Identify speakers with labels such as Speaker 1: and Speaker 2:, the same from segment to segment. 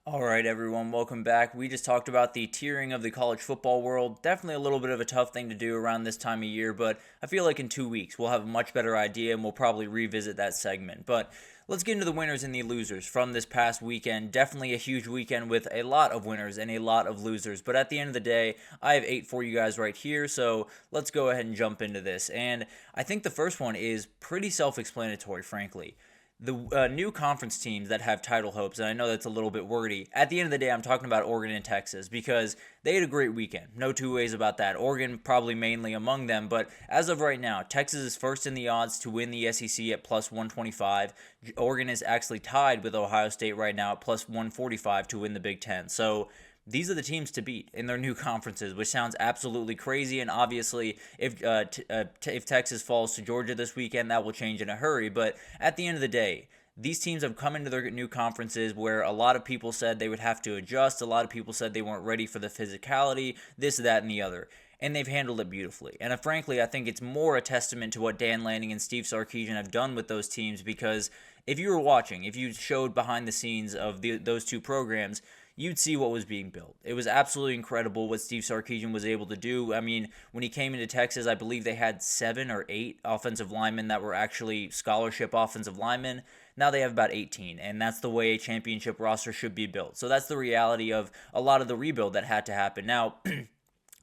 Speaker 1: All right, everyone, welcome back. We just talked about the tiering of the college football world. Definitely a little bit of a tough thing to do around this time of year, but I feel like in 2 weeks we'll have a much better idea and we'll probably revisit that segment. But let's get into the winners and the losers from this past weekend. Definitely a huge weekend with a lot of winners and a lot of losers. But at the end of the day, I have 8 for you guys right here, so let's go ahead and jump into this. And I think the first one is pretty self explanatory, frankly. The new conference teams that have title hopes, and I know that's a little bit wordy. At the end of the day, I'm talking about Oregon and Texas because they had a great weekend. No two ways about that. Oregon probably mainly among them, but as of right now, Texas is first in the odds to win the SEC at plus 125. Oregon is actually tied with Ohio State right now at plus 145 to win the Big Ten. So these are the teams to beat in their new conferences, which sounds absolutely crazy. And obviously, if Texas falls to Georgia this weekend, that will change in a hurry. But at the end of the day, these teams have come into their new conferences where a lot of people said they would have to adjust. A lot of people said they weren't ready for the physicality, this, that, and the other. And they've handled it beautifully. And frankly, I think it's more a testament to what Dan Lanning and Steve Sarkisian have done with those teams because if you were watching, if you showed behind the scenes of those two programs, you'd see what was being built. It was absolutely incredible what Steve Sarkisian was able to do. I mean, when he came into Texas, I believe they had 7 or 8 offensive linemen that were actually scholarship offensive linemen. Now they have about 18, and that's the way a championship roster should be built. So that's the reality of a lot of the rebuild that had to happen. Now,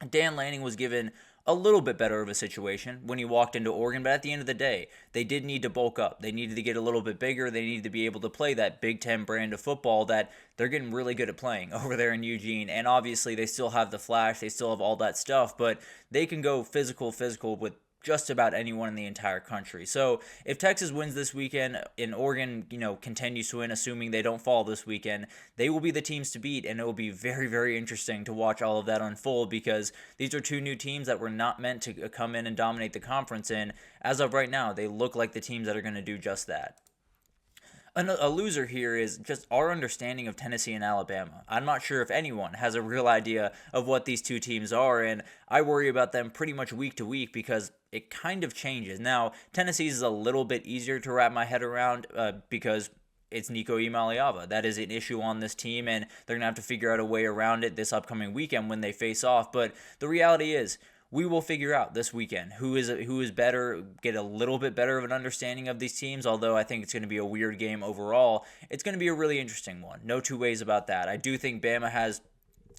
Speaker 1: Dan Lanning was given a little bit better of a situation when he walked into Oregon, but at the end of the day, they did need to bulk up. They needed to get a little bit bigger. They needed to be able to play that Big Ten brand of football that they're getting really good at playing over there in Eugene. And obviously, they still have the flash. They still have all that stuff, but they can go physical with just about anyone in the entire country. So if Texas wins this weekend and Oregon, continues to win, assuming they don't fall this weekend, they will be the teams to beat, and it will be very, very interesting to watch all of that unfold because these are two new teams that were not meant to come in and dominate the conference, and as of right now, they look like the teams that are going to do just that. A loser here is just our understanding of Tennessee and Alabama. I'm not sure if anyone has a real idea of what these two teams are, and I worry about them pretty much week to week because it kind of changes. Now, Tennessee's is a little bit easier to wrap my head around because it's Nico Imaliava. That is an issue on this team, and they're going to have to figure out a way around it this upcoming weekend when they face off. But the reality is, we will figure out this weekend who is better, get a little bit better of an understanding of these teams, although I think it's going to be a weird game overall. It's going to be a really interesting one. No two ways about that. I do think Bama has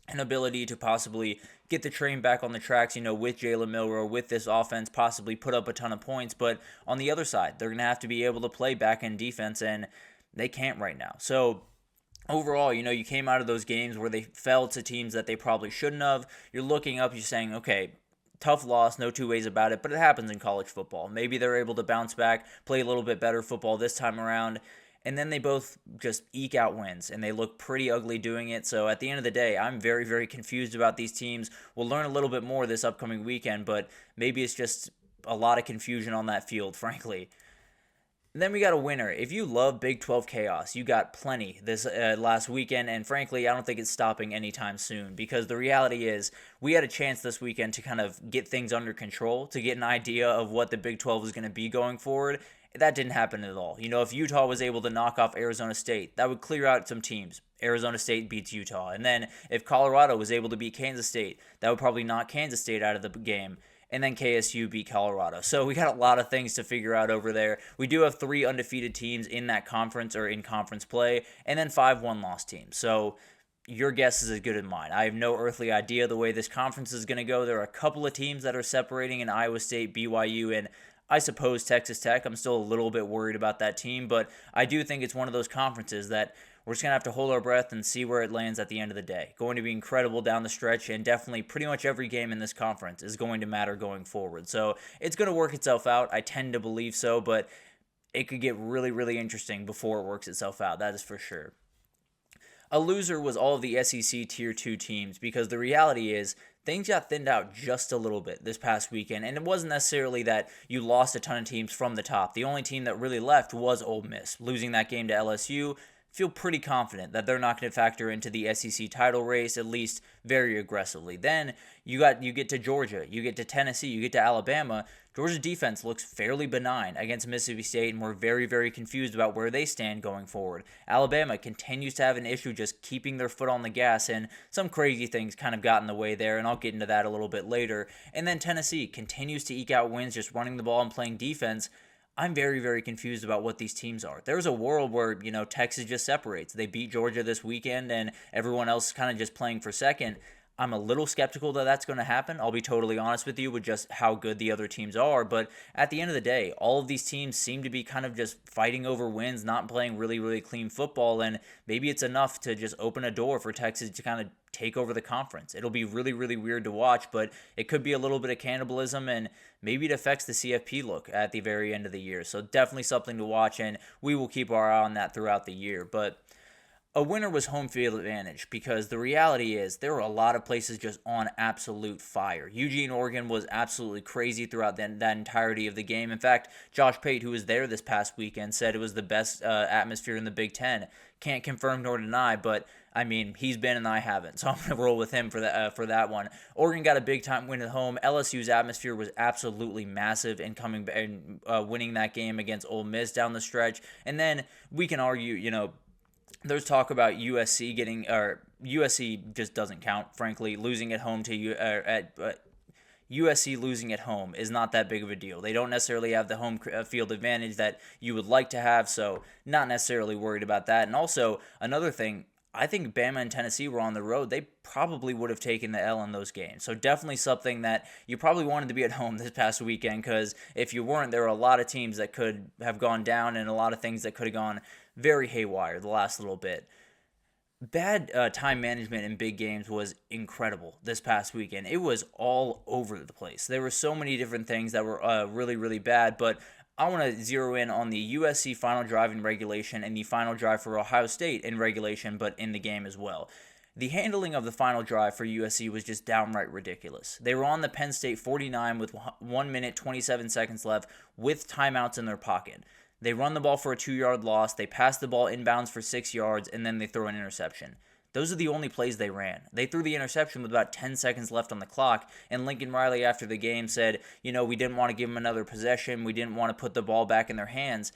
Speaker 1: an ability to possibly get the train back on the tracks, with Jalen Milroe, with this offense, possibly put up a ton of points. But on the other side, they're going to have to be able to play back-end defense, and they can't right now. So overall, you came out of those games where they fell to teams that they probably shouldn't have. You're looking up, you're saying, okay, tough loss, no two ways about it, but it happens in college football. Maybe they're able to bounce back, play a little bit better football this time around, and then they both just eke out wins, and they look pretty ugly doing it. So at the end of the day, I'm very, very confused about these teams. We'll learn a little bit more this upcoming weekend, but maybe it's just a lot of confusion on that field, frankly. And then we got a winner. If you love Big 12 chaos, you got plenty this last weekend, and frankly, I don't think it's stopping anytime soon because the reality is we had a chance this weekend to kind of get things under control, to get an idea of what the Big 12 is going to be going forward. That didn't happen at all. If Utah was able to knock off Arizona State, that would clear out some teams. Arizona State beats Utah. And then if Colorado was able to beat Kansas State, that would probably knock Kansas State out of the game. And then KSU beat Colorado. So we got a lot of things to figure out over there. We do have 3 undefeated teams in that conference or in conference play, and then 5 one-loss teams. So your guess is as good as mine. I have no earthly idea the way this conference is going to go. There are a couple of teams that are separating in Iowa State, BYU, and I suppose Texas Tech. I'm still a little bit worried about that team, but I do think it's one of those conferences that we're just going to have to hold our breath and see where it lands at the end of the day. Going to be incredible down the stretch, and definitely pretty much every game in this conference is going to matter going forward. So it's going to work itself out. I tend to believe so, but it could get really, really interesting before it works itself out. That is for sure. A loser was all of the SEC Tier 2 teams because the reality is things got thinned out just a little bit this past weekend, and it wasn't necessarily that you lost a ton of teams from the top. The only team that really left was Ole Miss, losing that game to LSU. feel pretty confident that they're not going to factor into the SEC title race, at least very aggressively. Then you get to Georgia, you get to Tennessee, you get to Alabama. Georgia's defense looks fairly benign against Mississippi State, and we're very, very confused about where they stand going forward. Alabama continues to have an issue just keeping their foot on the gas, and some crazy things kind of got in the way there, and I'll get into that a little bit later. And then Tennessee continues to eke out wins just running the ball and playing defense. I'm very, very confused about what these teams are. There's a world where, Texas just separates. They beat Georgia this weekend and everyone else is kind of just playing for second. I'm a little skeptical that that's going to happen. I'll be totally honest with you with just how good the other teams are. But at the end of the day, all of these teams seem to be kind of just fighting over wins, not playing really, really clean football. And maybe it's enough to just open a door for Texas to kind of take over the conference. It'll be really, really weird to watch, but it could be a little bit of cannibalism, and maybe it affects the CFP look at the very end of the year. So definitely something to watch, and we will keep our eye on that throughout the year. But a winner was home field advantage, because the reality is there were a lot of places just on absolute fire. Eugene, Oregon was absolutely crazy throughout that entirety of the game. In fact, Josh Pate, who was there this past weekend, said it was the best atmosphere in the Big Ten. Can't confirm nor deny, but I mean, he's been and I haven't, so I'm going to roll with him for that one. Oregon got a big-time win at home. LSU's atmosphere was absolutely massive in winning that game against Ole Miss down the stretch. And then we can argue, there's talk about USC just doesn't count, frankly. Losing at home USC losing at home is not that big of a deal. They don't necessarily have the home field advantage that you would like to have, so not necessarily worried about that. And also, another thing, I think Bama and Tennessee were on the road. They probably would have taken the L in those games. So definitely something that you probably wanted to be at home this past weekend, because if you weren't, there were a lot of teams that could have gone down and a lot of things that could have gone very haywire the last little bit. Bad time management in big games was incredible this past weekend. It was all over the place. There were so many different things that were really, really bad, but I want to zero in on the USC final drive in regulation and the final drive for Ohio State in regulation, but in the game as well. The handling of the final drive for USC was just downright ridiculous. They were on the Penn State 49 with 1 minute 27 seconds left with timeouts in their pocket. They run the ball for a 2-yard loss, they pass the ball inbounds for 6 yards, and then they throw an interception. Those are the only plays they ran. They threw the interception with about 10 seconds left on the clock, and Lincoln Riley after the game said, we didn't want to give them another possession, we didn't want to put the ball back in their hands.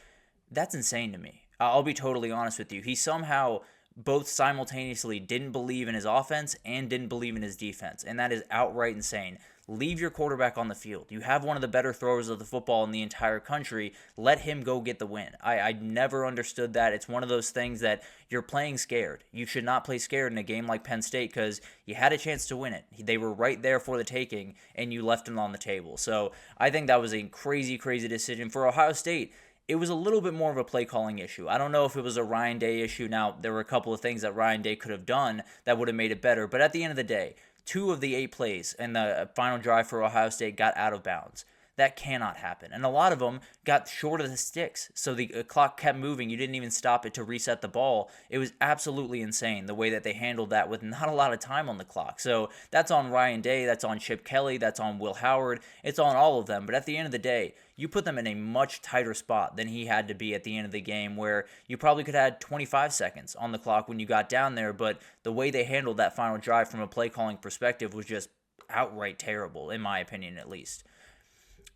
Speaker 1: That's insane to me. I'll be totally honest with you. He somehow both simultaneously didn't believe in his offense and didn't believe in his defense, and that is outright insane. Leave your quarterback on the field. You have one of the better throwers of the football in the entire country. Let him go get the win. I never understood that. It's one of those things that you're playing scared. You should not play scared in a game like Penn State, because you had a chance to win it. They were right there for the taking, and you left them on the table. So I think that was a crazy, crazy decision. For Ohio State, it was a little bit more of a play calling issue. I don't know if it was a Ryan Day issue. Now, there were a couple of things that Ryan Day could have done that would have made it better, but at the end of the day, 2 of the 8 plays in the final drive for Ohio State got out of bounds. That cannot happen. And a lot of them got short of the sticks. So the clock kept moving. You didn't even stop it to reset the ball. It was absolutely insane the way that they handled that with not a lot of time on the clock. So that's on Ryan Day. That's on Chip Kelly. That's on Will Howard. It's on all of them. But at the end of the day, you put them in a much tighter spot than he had to be at the end of the game, where you probably could have had 25 seconds on the clock when you got down there. But the way they handled that final drive from a play calling perspective was just outright terrible, in my opinion at least.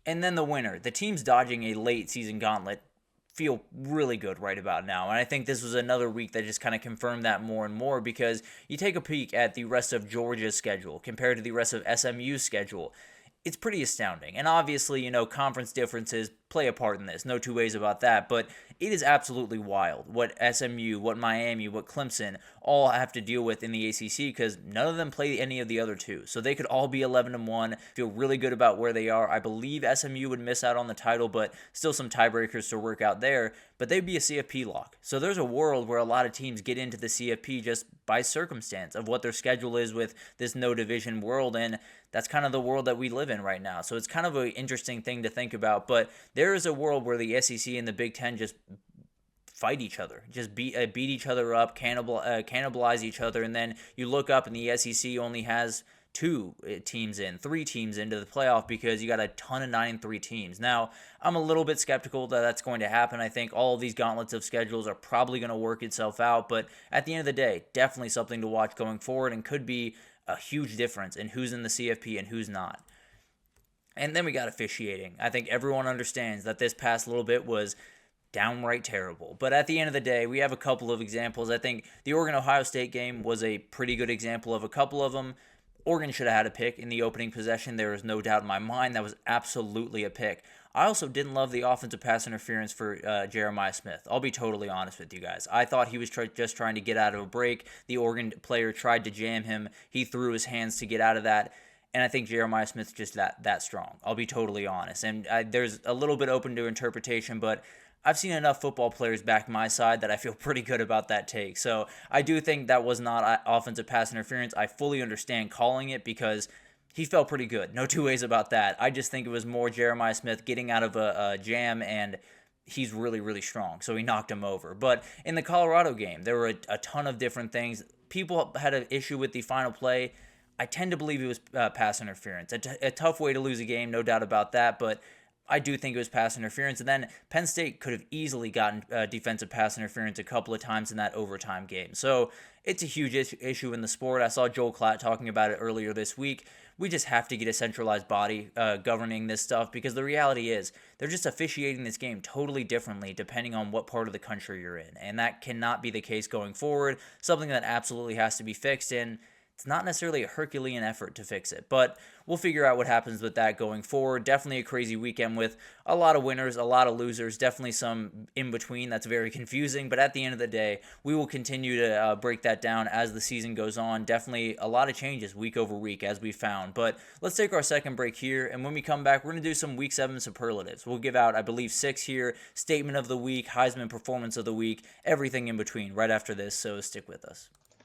Speaker 1: And then the winner, the teams dodging a late season gauntlet, feel really good right about now. And I think this was another week that just kind of confirmed that more and more, because you take a peek at the rest of Georgia's schedule compared to the rest of SMU's schedule. It's pretty astounding. And obviously, conference differences play a part in this. No two ways about that. But it is absolutely wild what SMU, what Miami, what Clemson all have to deal with in the ACC, because none of them play any of the other two. So they could all be 11-1, feel really good about where they are. I believe SMU would miss out on the title, but still some tiebreakers to work out there. But they'd be a CFP lock. So there's a world where a lot of teams get into the CFP just by circumstance of what their schedule is with this no division world, and that's kind of the world that we live in right now. So it's kind of an interesting thing to think about. But there is a world where the SEC and the Big Ten just fight each other, just beat each other up, cannibalize each other, and then you look up and the SEC only has 2 teams in, 3 teams into the playoff because you got a ton of 9-3 teams. Now, I'm a little bit skeptical that that's going to happen. I think all of these gauntlets of schedules are probably going to work itself out, but at the end of the day, definitely something to watch going forward and could be a huge difference in who's in the CFP and who's not. And then we got officiating. I think everyone understands that this past little bit was downright terrible. But at the end of the day, we have a couple of examples. I think the Oregon-Ohio State game was a pretty good example of a couple of them. Oregon should have had a pick in the opening possession. There is no doubt in my mind that was absolutely a pick. I also didn't love the offensive pass interference for Jeremiah Smith. I'll be totally honest with you guys. I thought he was just trying to get out of a break. The Oregon player tried to jam him. He threw his hands to get out of that. And I think Jeremiah Smith's just that strong. I'll be totally honest. And there's a little bit open to interpretation, but I've seen enough football players back my side that I feel pretty good about that take. So I do think that was not offensive pass interference. I fully understand calling it because he felt pretty good. No two ways about that. I just think it was more Jeremiah Smith getting out of a jam, and he's really, really strong. So he knocked him over. But in the Colorado game, there were a ton of different things. People had an issue with the final play. I tend to believe it was pass interference. A tough way to lose a game, no doubt about that, but I do think it was pass interference. And then Penn State could have easily gotten defensive pass interference a couple of times in that overtime game. So it's a huge issue in the sport. I saw Joel Klatt talking about it earlier this week. We just have to get a centralized body governing this stuff because the reality is they're just officiating this game totally differently depending on what part of the country you're in. And that cannot be the case going forward. Something that absolutely has to be fixed, and it's not necessarily a Herculean effort to fix it, but we'll figure out what happens with that going forward. Definitely a crazy weekend with a lot of winners, a lot of losers, definitely some in between. That's very confusing, but at the end of the day, we will continue to break that down as the season goes on. Definitely a lot of changes week over week as we found, but let's take our second break here, and when we come back, we're going to do some Week 7 superlatives. We'll give out, I believe, 6 here, statement of the week, Heisman performance of the week, everything in between right after this, so stick with us.